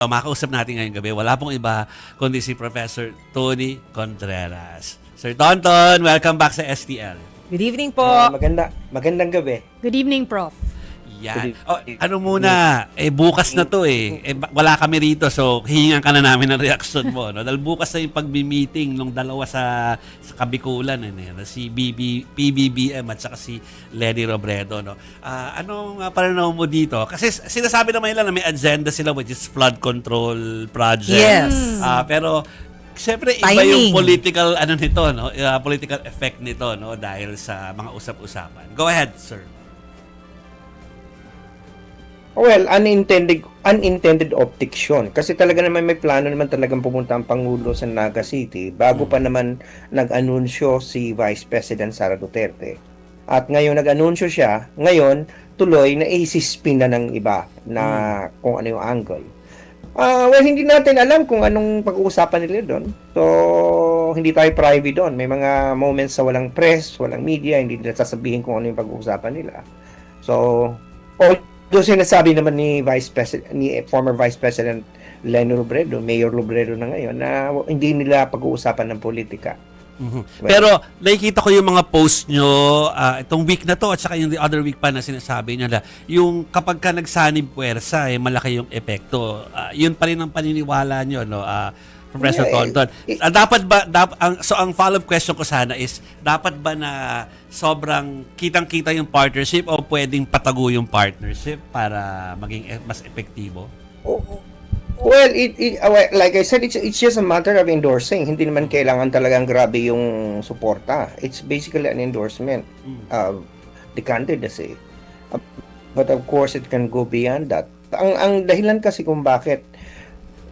Makausap natin ngayong gabi, wala pong iba kundi si Professor Tony Contreras. Sir Tonton, welcome back sa STL. Good evening po. Magandang gabi. Good evening, Prof. Yan. Ano muna, bukas na to wala kami rito, so hihingan ka na namin ng reaksyon mo. No? Dahil bukas na yung pagbi-meeting nung dalawa sa Kabikulan, si PBBM at saka si Lenny Robredo. No? Anong pananaw mo dito? Kasi sinasabi naman nila na may agenda sila which is flood control project. Yes. Pero siyempre iba yung political political effect nito, no, dahil sa mga usap-usapan. Go ahead, sir. Well, unintended optics yun. Kasi talaga naman may plano naman talagang pumunta ang Pangulo sa Naga City bago pa naman nag-anunsyo si Vice President Sara Duterte. At ngayon nag-anunsyo siya, ngayon tuloy na isispin na ng iba na kung ano yung angle. Well, hindi natin alam kung anong pag-uusapan nila doon. So, hindi tayo private doon. May mga moments sa walang press, walang media, hindi nila sasabihin kung ano yung pag-uusapan nila. So, doon sinasabi naman ni former Vice President Lenny Robredo, Mayor Robredo na ngayon, na hindi nila pag-uusapan ng politika. Well, pero nakikita ko yung mga post nyo itong week na to at saka yung the other week pa na sinasabi nyo na yung kapag ka nagsanib puwersa, malaki yung epekto. Yun pa rin ang paniniwala nyo, no? Professor Tonton. Ang follow-up question ko sana is, dapat ba na sobrang kitang-kita yung partnership o pwedeng patago yung partnership para maging mas epektibo? Well, like I said, it's just a matter of endorsing. Hindi naman kailangan talagang grabe yung suporta. It's basically an endorsement of the candidacy. But of course, it can go beyond that. Ang dahilan kasi kung bakit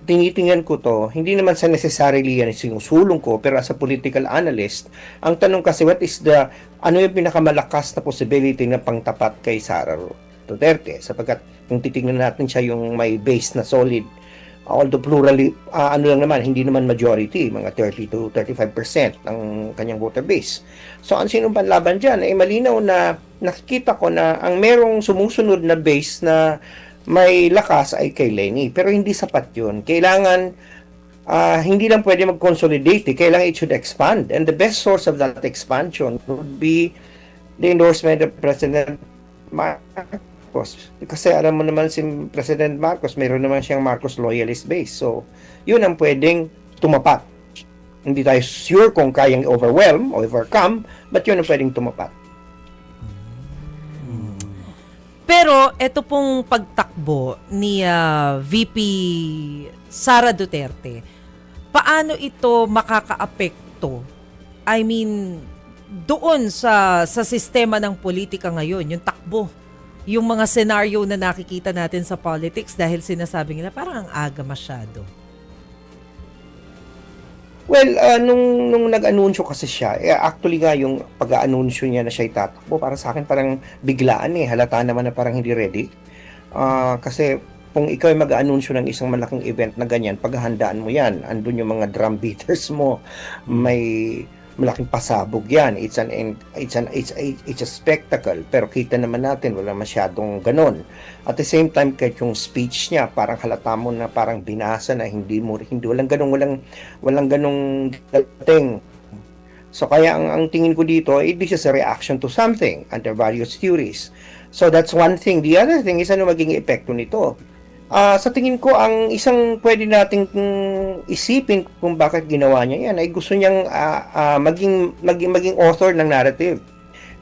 tinitingnan ko to, hindi naman sa necessarily yan sinusulong ko, pero as a political analyst, ang tanong kasi, ano yung pinakamalakas na possibility na pangtapat kay Sara Duterte? Sapagkat kung titingnan natin siya yung may base na solid, although plurally, lang naman, hindi naman majority, mga 30 to 35% ng kanyang voter base. So, ang sinong panlaban dyan, malinaw na nakikita ko na ang merong sumusunod na base na may lakas ay kay Lenny. Pero hindi sapat yun. Kailangan, hindi lang pwede mag-consolidate. Kailangan it should expand. And the best source of that expansion would be the endorsement of President Marcos. Kasi alam mo naman si President Marcos, mayroon naman siyang Marcos loyalist base. So, yun ang pwedeng tumapat. Hindi tayo sure kung kayang overcome, but yun ang pwedeng tumapat. Pero ito pong pagtakbo ni VP Sara Duterte, paano ito makakaapekto? I mean, doon sa sistema ng politika ngayon, yung takbo, yung mga senaryo na nakikita natin sa politics dahil sinasabi nila parang ang aga masyado. Well, nung nag-anunsyo kasi siya, actually nga yung pag-anunsyo niya na siya itatakbo, para sa akin parang biglaan halata naman na parang hindi ready. Kasi kung ikaw ay mag-anunsyo ng isang malaking event na ganyan, paghahandaan mo yan, andun yung mga drum beaters mo, may malaking pasabog yan. It's a spectacle, pero kita naman natin wala masyadong ganon. At the same time, kahit yung speech niya, parang halata mo na parang binasa na hindi walang ganong dating. So kaya ang tingin ko dito, this is a reaction to something under various theories. So that's one thing. The other thing is ano maging epekto nito. Sa tingin ko, ang isang pwede nating isipin kung bakit ginawa niya yan ay gusto niyang maging author ng narrative.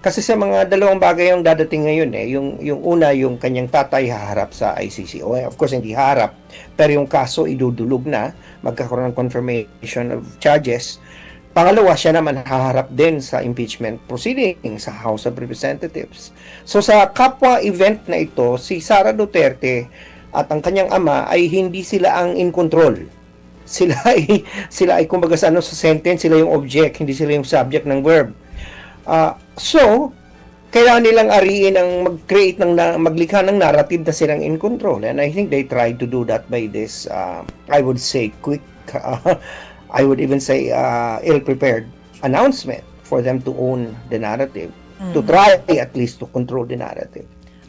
Kasi sa mga dalawang bagay yung dadating ngayon yung una, yung kanyang tatay haharap sa ICC. Of course, hindi haharap, pero yung kaso idudulog na, magkakaroon ng confirmation of charges. Pangalawa, siya naman haharap din sa impeachment proceeding sa House of Representatives. So sa kapwa event na ito, si Sara Duterte at ang kanyang ama ay hindi sila ang in control. Sila ay kumbaga sa sentence, sila yung object, hindi sila yung subject ng verb. So, kailangan nilang ariin ang maglikha ng narrative na silang in control. And I think they tried to do that by this, I would say, quick, I would even say ill-prepared announcement for them to own the narrative, to try at least to control the narrative.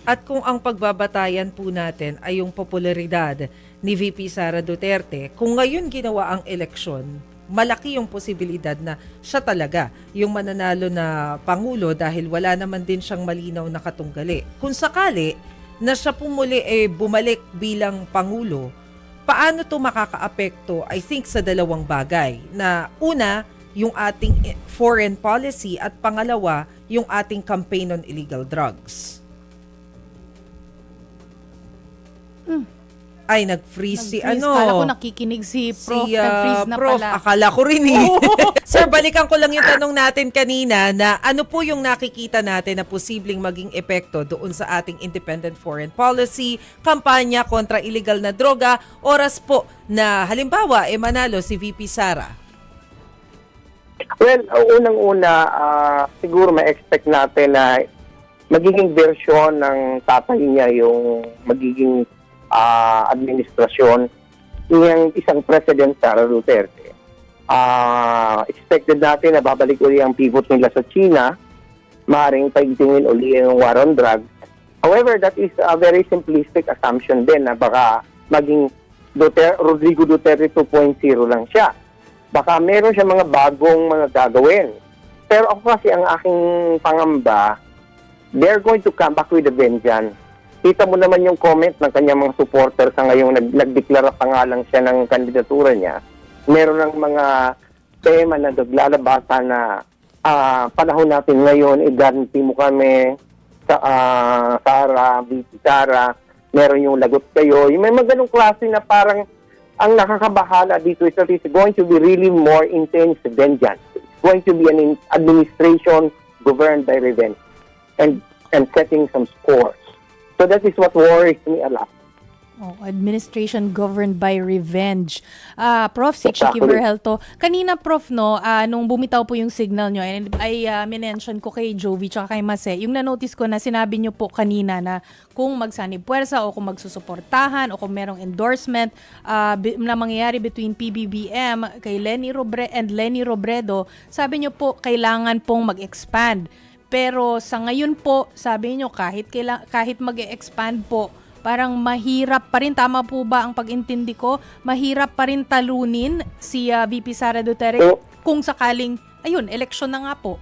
At kung ang pagbabatayan po natin ay yung popularidad ni VP Sara Duterte, kung ngayon ginawa ang eleksyon, malaki yung posibilidad na siya talaga yung mananalo na Pangulo dahil wala naman din siyang malinaw na katunggali. Kung sakali na siya pumuli bumalik bilang Pangulo, paano to makakaapekto? I think sa dalawang bagay. Na una, yung ating foreign policy at pangalawa, yung ating campaign on illegal drugs. Ay, nag-freeze si Nag-freeze. Kala ko nakikinig si Prof. Nag-freeze na Prof, pala. akala ko rin eh. Sir, balikan ko lang yung tanong natin kanina na ano po yung nakikita natin na posibleng maging epekto doon sa ating independent foreign policy, kampanya kontra illegal na droga, oras po na halimbawa manalo si VP Sara. Well, unang-una, siguro ma-expect natin na magiging version ng tatay niya yung magiging administrasyon ng isang President Sara Duterte. Expected natin na babalik uli ang pivot nila sa China, maaaring paigtingin uli yung war on drugs. However, that is a very simplistic assumption din na baka maging Rodrigo Duterte 2.0 lang siya. Baka meron siya mga bagong mga gagawin. Pero ako kasi ang aking pangamba, they're going to come back with a vengeance. Kita mo naman yung comment ng kanyang mga supporter sa ngayong nagdeklara pa nga lang siya ng kandidatura niya. Meron ng mga tema na naglalabasan na panahon natin ngayon, i-guarantee mo kami sa Sara, VP Sara, meron yung lagot kayo. Yung may mga ganong klase na parang ang nakakabahala dito is that it's going to be really more intense vengeance. It's going to be an administration governed by revenge and setting some scores. So that is what worries me a lot. Administration governed by revenge. Prof, si Chiqui Exactly. Berhelto, kanina Prof, no, nung bumitaw po yung signal nyo, ay minention ko kay Jovi tsaka kay Mase, yung na-notice ko na sinabi nyo po kanina na kung magsanib puwersa o kung magsusuportahan o kung merong endorsement na mangyayari between PBBM kay Lenny Robredo, sabi nyo po kailangan pong mag-expand. Pero sa ngayon po, sabi nyo kahit mag-expand po, parang mahirap pa rin, tama po ba ang pag-intindi ko? Mahirap pa rin talunin si VP Sara Duterte kung sakaling, eleksyon na nga po.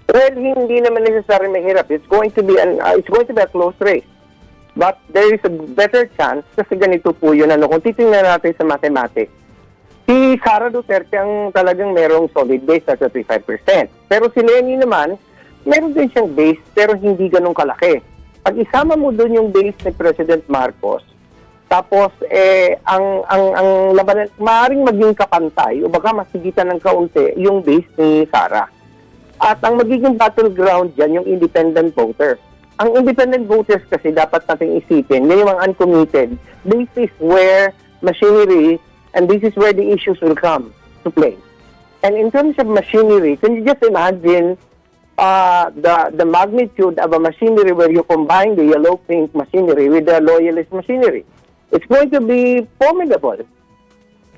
Well, hindi naman necessarily mahirap. It's going to be a close race. But there is a better chance kasi ganito po yun. Kung titingnan natin sa mathematics, si Sara Duterte ang talagang merong solid base na 35%. Pero si Lenny naman, meron din siyang base pero hindi ganun kalaki. Pag isama mo doon yung base ni President Marcos, tapos ang labanan, maaaring maging kapantay o baka masigitan ng kaunti yung base ni Sara. At ang magiging battleground dyan, yung independent voter. Ang independent voters kasi dapat nating isipin, yung mga uncommitted, this is where machinery and this is where the issues will come to play. And in terms of machinery, can you just imagine the magnitude of a machinery where you combine the yellow pink machinery with the loyalist machinery? It's going to be formidable.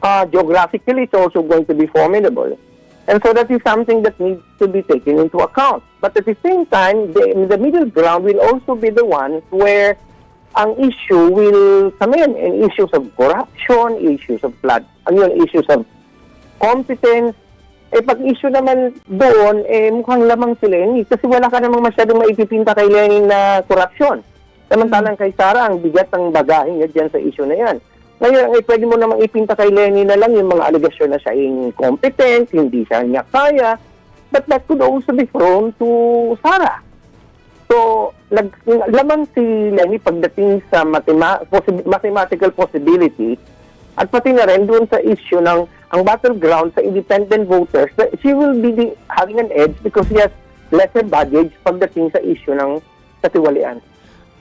Geographically, it's also going to be formidable. And so that is something that needs to be taken into account. But at the same time, the middle ground will also be the one where ang issue will come in issues of corruption, issues of issues of competence. Pag issue naman doon, mukhang lamang si Lenny kasi wala ka namang masyadong maipipinta kay Lenny na korupsyon. Samantalang kay Sara, ang bigat ng bagahe niya dyan sa issue na yan. Ngayon, pwede mo namang ipinta kay Lenny na lang yung mga alegasyon na siya incompetent, hindi siya niya kaya, but that could also be thrown to Sara. So, lamang si Lenny pagdating sa mathematical possibility at pati na rin doon sa issue ng ang battleground sa independent voters, she will be having an edge because she has lesser baggage pagdating sa issue ng katiwalian.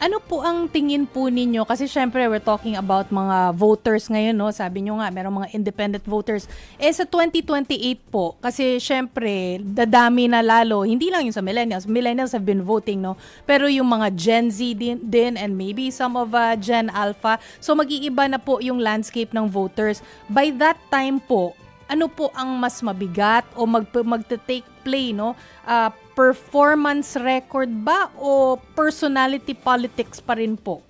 Ano po ang tingin po ninyo? Kasi syempre we're talking about mga voters ngayon, no? Sabi nyo nga, merong mga independent voters. Sa 2028 po, kasi syempre, dadami na lalo, hindi lang yung sa millennials. Millennials have been voting, no? Pero yung mga Gen Z din and maybe some of Gen Alpha. So mag-iiba na po yung landscape ng voters. By that time po, ano po ang mas mabigat o magte-take play, no? Performance record ba o personality politics pa rin po?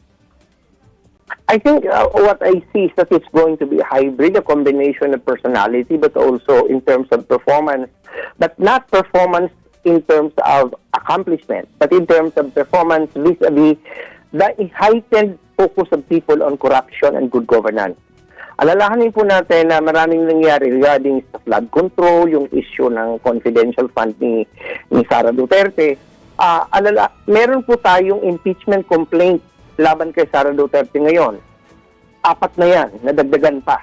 I think what I see is that it's going to be a hybrid, a combination of personality, but also in terms of performance. But not performance in terms of accomplishment, but in terms of performance vis-a-vis the heightened focus of people on corruption and good governance. Alalahanin po natin na maraming nangyari regarding sa flood control, yung issue ng confidential fund ni Sara Duterte. Meron po tayong impeachment complaint laban kay Sara Duterte ngayon. 4 na yan, nadagdagan pa.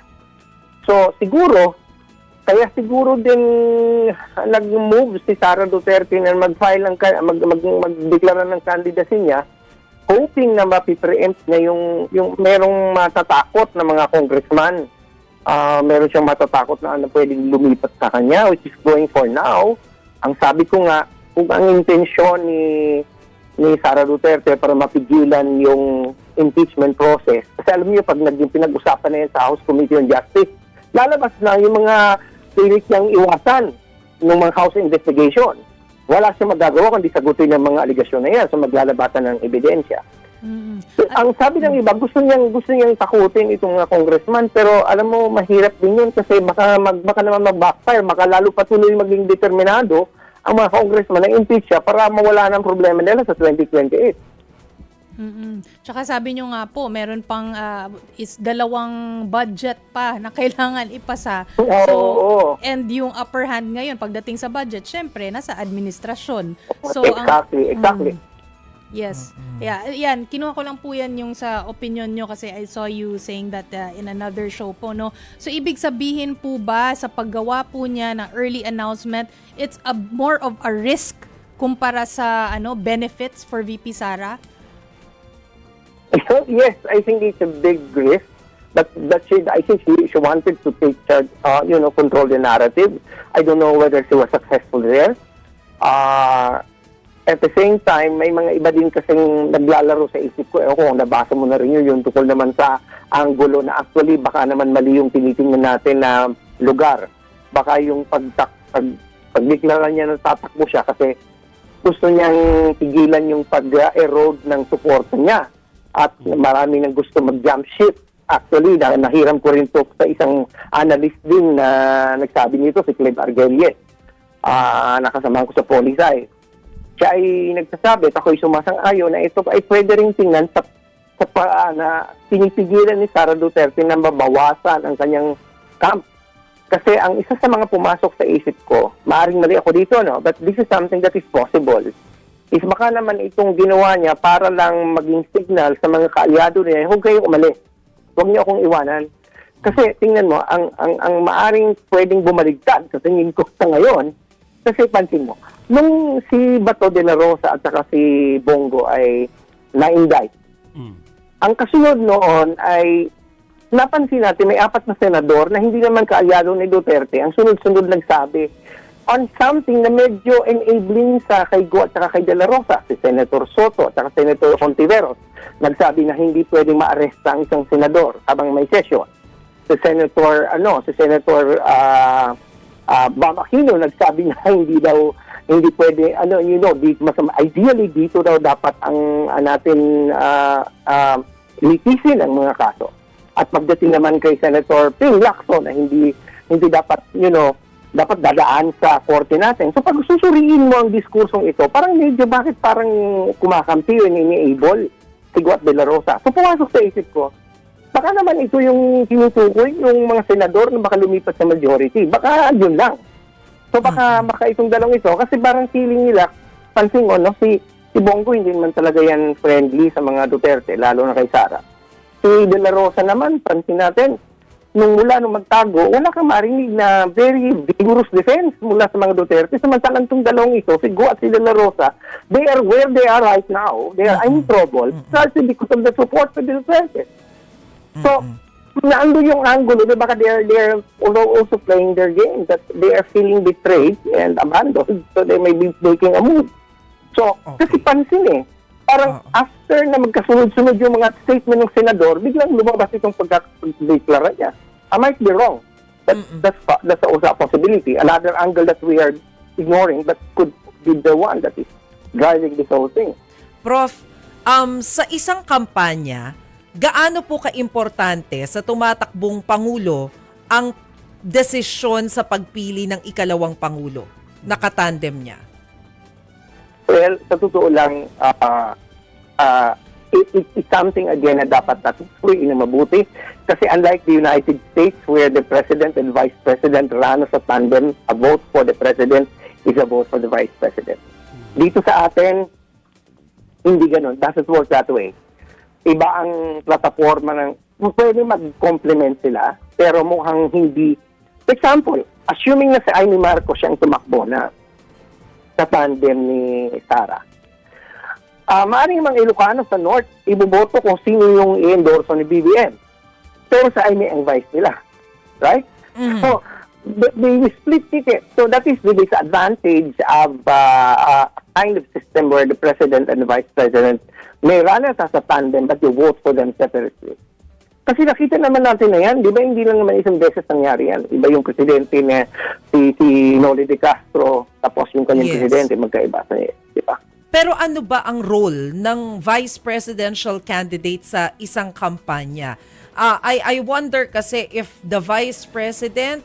So siguro, kaya siguro din nag-move si Sara Duterte na mag-file mag-deklara ng candidacy niya, hoping na mapipreempt niya yung merong matatakot na mga congressman. Meron siyang matatakot na pwedeng lumipat sa kanya, which is going for now. Ang sabi ko nga, kung ang intensyon ni Sara Duterte para mapigilan yung impeachment process. Kasi alam niyo, pag pinag-usapan na yan sa House Committee on Justice, lalabas na yung mga pilit niyang iwasan ng mga House investigation. Wala siya magagawa kundi sagutin ng mga aligasyon na yan, so maglalabasan ng ebidensya. So, ang sabi ng iba, gusto niyang takutin itong congressman, pero alam mo, mahirap din yun kasi baka naman mag-backfire, baka lalo patuloy maging determinado ang mga congressman na impeach siya para mawala ng problema nila sa 2028. Tsaka sabi nyo nga po, meron pang 2 budget pa na kailangan ipasa. So, and yung upper hand ngayon, pagdating sa budget, syempre, nasa administrasyon. So, Exactly. Yes. Yeah, yan. Kinuha ko lang po yan yung sa opinion nyo kasi I saw you saying that in another show po, no? So, ibig sabihin po ba sa paggawa po niya ng early announcement, it's more of a risk kumpara sa benefits for VP Sara? Yes, I think it's a big risk. But I think she wanted to take charge, control the narrative. I don't know whether she was successful there. At the same time, may mga iba din kasing naglalaro sa isip ko. Kung nabasa mo na rin yun tukol naman sa angulo na actually baka naman mali yung tinitingnan natin na lugar. Baka yung pagdeklara niya na tatakbo siya kasi gusto niyang pigilan yung pag-erode ng suporta niya. At marami nang gusto mag-jump ship. Actually, nahiram ko rin to sa isang analyst din na nagsabi nito, si Cleve Argelies. Nakasamahan ko sa Polisay. Siya ay nagsasabi at ako'y sumasang-ayon na ito ay pwede rin tingnan sa na pinipigilan ni Sara Duterte na mabawasan ang kanyang camp. Kasi ang isa sa mga pumasok sa isip ko, maaaring mali ako dito, no? But this is something that is possible. Is baka naman itong ginawa niya para lang maging signal sa mga kaalyado niya, huwag kayong umalis. Huwag niyo akong iwanan. Kasi tingnan mo, ang maaring pwedeng bumaligtad sa tingin ko sa ngayon, kasi pansin mo, nung si Bato de la Rosa at saka si Bongo ay na-indict, ang kasunod noon ay napansin natin may 4 na senador na hindi naman kaalyado ni Duterte. Ang sunod-sunod nagsabi on something na medyo enabling sa kay Go at saka kay de la Rosa. Si Senator Soto at saka Senator Hontiveros nagsabi na hindi pwedeng maaresta ang isang senador habang may session. Si Senator Bam Aquino nagsabi na hindi pwede ideally dito daw dapat ang natin litisin ang mga kaso. At pagdating naman kay Senator Ping Lacson na hindi dapat dapat dadaan sa korte natin. So pag susuriin mo ang diskursong ito, parang medyo bakit parang kumakampi o ini-able si Guat de la Rosa. So pumasok sa isip ko, baka naman ito yung tinutukoy yung mga senador na baka lumipat sa majority. Baka yun lang. So baka itong dalawang ito, kasi parang feeling nila, pansin mo, no, si Bongo hindi naman talaga yan friendly sa mga Duterte, lalo na kay Sara. Si de la Rosa naman, pansin natin, nung magtago, wala kang marinig na very vigorous defense mula sa mga Duterte. Samantalang itong dalawang ito, si Go at si de la Rosa, they are where they are right now. They are in trouble, precisely because of the support of the Duterte. So, naando yung angulo, baka they are also playing their game, that they are feeling betrayed and abandoned, so they may be making a move. So, kasi pansin parang after na magkasunod-sunod yung mga statement ng senador, biglang lumabas itong pagdeklara niya. I might be wrong, That's also a possibility. Another angle that we are ignoring but could be the one that is driving this whole thing. Prof, sa isang kampanya, gaano po ka-importante sa tumatakbong Pangulo ang desisyon sa pagpili ng ikalawang Pangulo? Nakatandem niya. Well, sa totoo lang, it's something again na dapat natin tuloy na mabuti. Kasi unlike the United States where the President and Vice President run as a tandem, a vote for the President is a vote for the Vice President. Dito sa atin, hindi ganun. Doesn't work that way. Iba ang plataforma ng, pwede mag-complement sila, pero mukhang hindi. For example, assuming na si Amy Marcos siyang tumakbo na sa tandem ni Sara, maaaring mga Ilocano sa North, iboboto kung sino yung i-endorso ni BBM. Pero sa Amy ang vice nila. Right? So, they will split ticket. So that is the disadvantage of a kind of system where the President and the Vice President may run as a tandem but you vote for them separately. Kasi nakita naman natin na yan, di ba hindi lang naman isang beses nangyari yan. Iba yung presidente na si Noli de Castro, tapos yung kanyang Yes. presidente, magkaiba sa di ba? Pero ano ba ang role ng vice presidential candidate sa isang kampanya? I wonder kasi if the vice president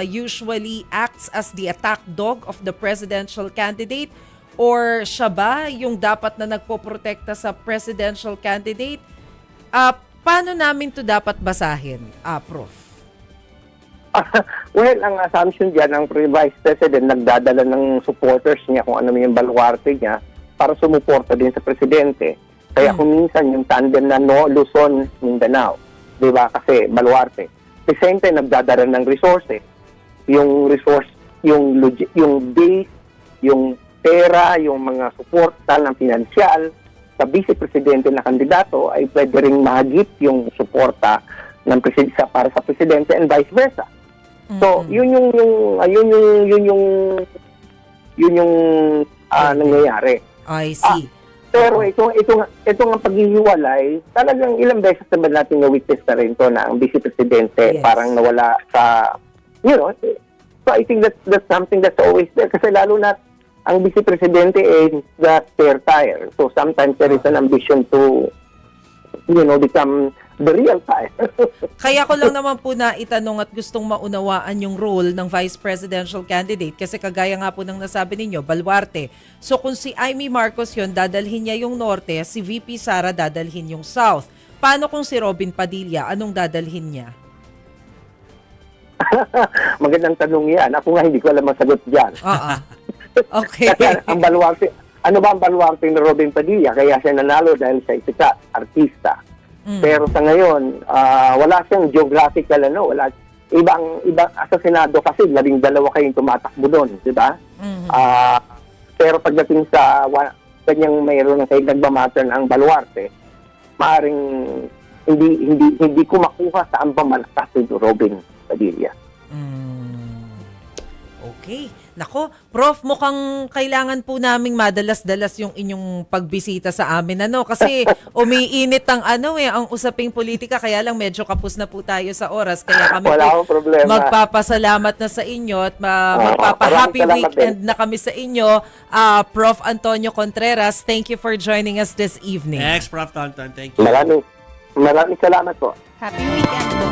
usually acts as the attack dog of the presidential candidate or siya ba yung dapat na nagpoprotekta sa presidential candidate? Paano namin to dapat basahin, Prof? Well, ang assumption dyan, ang Vice President nagdadala ng supporters niya kung ano yung baluarte niya para sumuporta din sa Presidente. Kaya kung minsan yung tandem na Luzon, Mindanao, di ba? Kasi baluarte. At the same time, nagdadala ng resources. Yung resource, yung base, yung pera, yung mga suporta ng pinansyal, sa vice-presidente na kandidato ay pwede ring mahagip yung suporta ng para sa presidente and vice versa. So, yun yung nangyayari. I see. Pero ito ang paghihiwalay, talagang ilang beses naman natin na-witness na rin to na ang vice-presidente Yes. parang nawala sa, so I think that's something that's always there. Kasi lalo na ang vice-presidente is the spare tire. So sometimes there is an ambition to, become the real tire. Kaya ko lang naman po na itanong at gustong maunawaan yung role ng vice presidential candidate kasi kagaya nga po ng nasabi ninyo, baluarte. So kung si Amy Marcos yun, dadalhin niya yung norte, si VP Sara dadalhin yung south. Paano kung si Robin Padilla, anong dadalhin niya? Magandang tanong yan. Ako nga hindi ko alam ang sagot dyan. Okay. Kasi ang baluarte, ano ba ang baluarte ni Robin Padilla? Kaya siya nanalo dahil siya sikat, artista. Pero sa ngayon, wala siyang geographical, wala. Ibang sa Senado kasi, 12 kayong tumatakbo doon, di ba? Pero pagdating sa kanyang mayroon ng kayo nagmamatter ng baluarte, maaring hindi ko makuha sa ang pamalakas ni Robin Padilla. Okay. Nako, Prof, mukhang kailangan po naming madalas-dalas yung inyong pagbisita sa amin. Kasi umiinit ang ang usaping politika. Kaya lang medyo kapos na po tayo sa oras. Kaya kami Wala po akong problema. magpapasalamat na sa inyo at magpapa-happy maraming salamat weekend na kami sa inyo. Prof. Antonio Contreras, thank you for joining us this evening. Thanks, Prof. Tonton. Thank you. Maraming salamat po. Happy weekend po.